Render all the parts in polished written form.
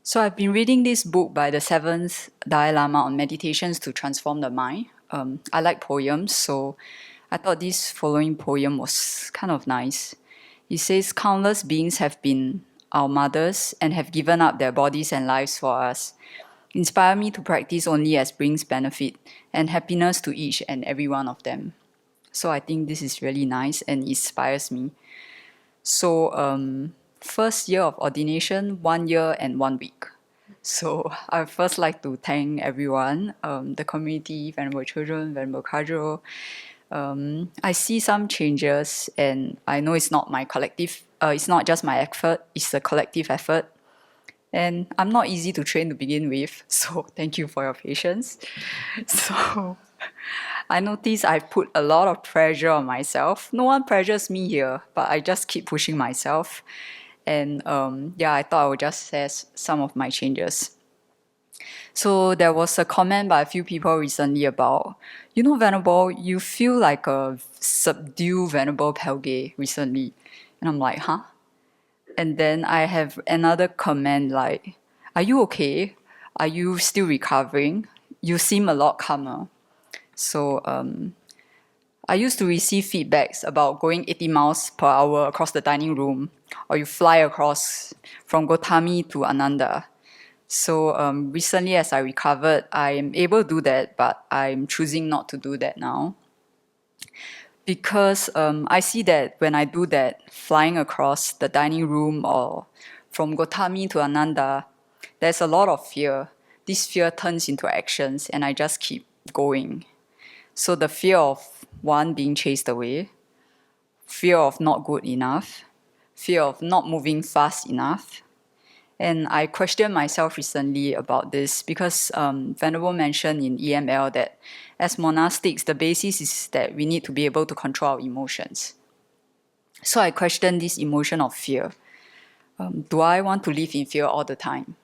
So I've been reading this book by the seventh Dalai Lama on meditations to transform the mind. I like poems, so I thought this following poem was kind of nice. It says, "Countless beings have been our mothers and have given up their bodies and lives for us. Inspire me to practice only as brings benefit and happiness to each and every one of them." So I think this is really nice and inspires me. So first year of ordination, 1 year and 1 week. So I first like to thank everyone, the community, Venerable Children, Venerable Kajol. I see some changes, and I know it's not my collective. It's not just my effort; it's a collective effort. And I'm not easy to train to begin with, so thank you for your patience. So I notice I put a lot of pressure on myself. No one pressures me here, but I just keep pushing myself. And I thought I would just share some of my changes. So there was a comment by a few people recently about, Venerable, you feel like a subdued Venerable Pelge recently. And I'm like, huh? And then I have another comment like, are you okay? Are you still recovering? You seem a lot calmer. So I used to receive feedbacks about going 80 miles per hour across the dining room, or you fly across from Gotami to Ananda. So recently, as I recovered, I am able to do that, but I'm choosing not to do that now. Because I see that when I do that, flying across the dining room or from Gotami to Ananda, there's a lot of fear. This fear turns into actions, and I just keep going. So the fear of one being chased away, fear of not good enough, fear of not moving fast enough. And I questioned myself recently about this because Venerable mentioned in EML that as monastics, the basis is that we need to be able to control our emotions. So I questioned this emotion of fear. Do I want to live in fear all the time?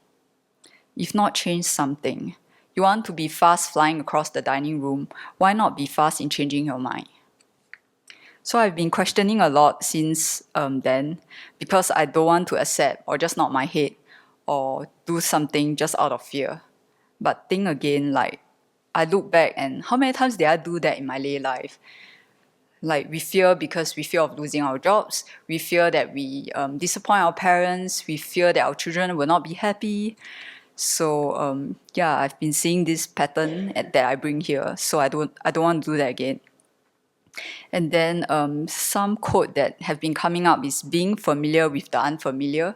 If not, change something. You want to be fast flying across the dining room, why not be fast in changing your mind? So I've been questioning a lot since then because I don't want to accept or just nod my head or do something just out of fear. But think again, like I look back and how many times did I do that in my lay life? Like we fear because we fear of losing our jobs. We fear that we disappoint our parents. We fear that our children will not be happy. So I've been seeing this pattern that I bring here. So I don't want to do that again. And then some quote that have been coming up is being familiar with the unfamiliar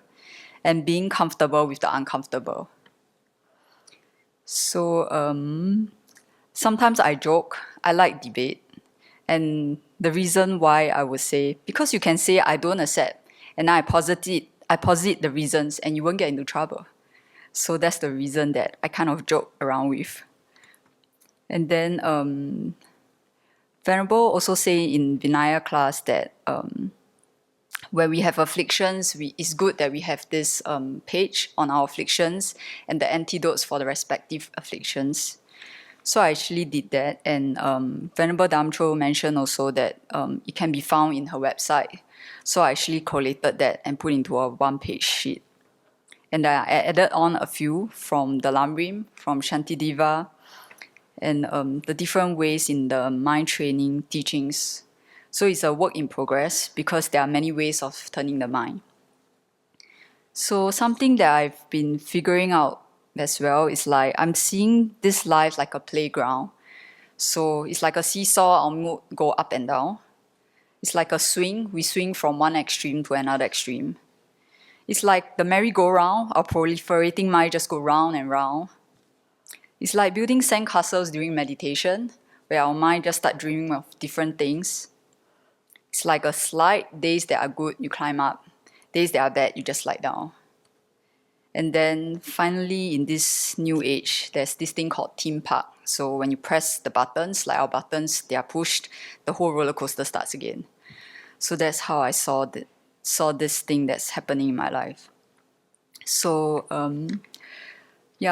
and being comfortable with the uncomfortable. So sometimes I joke, I like debate. And the reason why I would say, because you can say I don't accept, and I posit the reasons and you won't get into trouble. So that's the reason that I kind of joke around with. And then Venerable also say in Vinaya class that where we have afflictions, it's good that we have this page on our afflictions and the antidotes for the respective afflictions. So I actually did that, and Venerable Damcho mentioned also that it can be found in her website. So I actually collated that and put into a one-page sheet. And I added on a few from the Lamrim, from Shantideva, and the different ways in the mind training teachings. So it's a work in progress because there are many ways of turning the mind. So something that I've been figuring out as well is like I'm seeing this life like a playground. So it's like a seesaw, our mood go up and down. It's like a swing, we swing from one extreme to another extreme. It's like the merry-go-round, our proliferating mind just go round and round. It's like building sandcastles during meditation, where our mind just start dreaming of different things. It's like a slide, days that are good, you climb up. Days that are bad, you just slide down. And then finally, in this new age, there's this thing called theme park. So when you press the buttons, like our buttons, they are pushed, the whole roller coaster starts again. So that's how I saw this thing that's happening in my life. So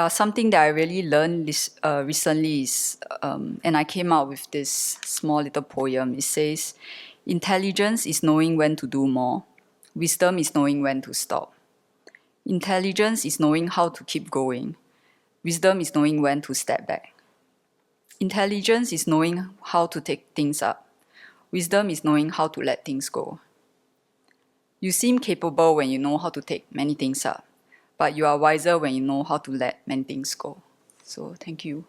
something that I really learned recently is, and I came out with this small little poem. It says, "Intelligence is knowing when to do more. Wisdom is knowing when to stop. Intelligence is knowing how to keep going. Wisdom is knowing when to step back. Intelligence is knowing how to take things up. Wisdom is knowing how to let things go. You seem capable when you know how to take many things up, but you are wiser when you know how to let many things go. So, thank you.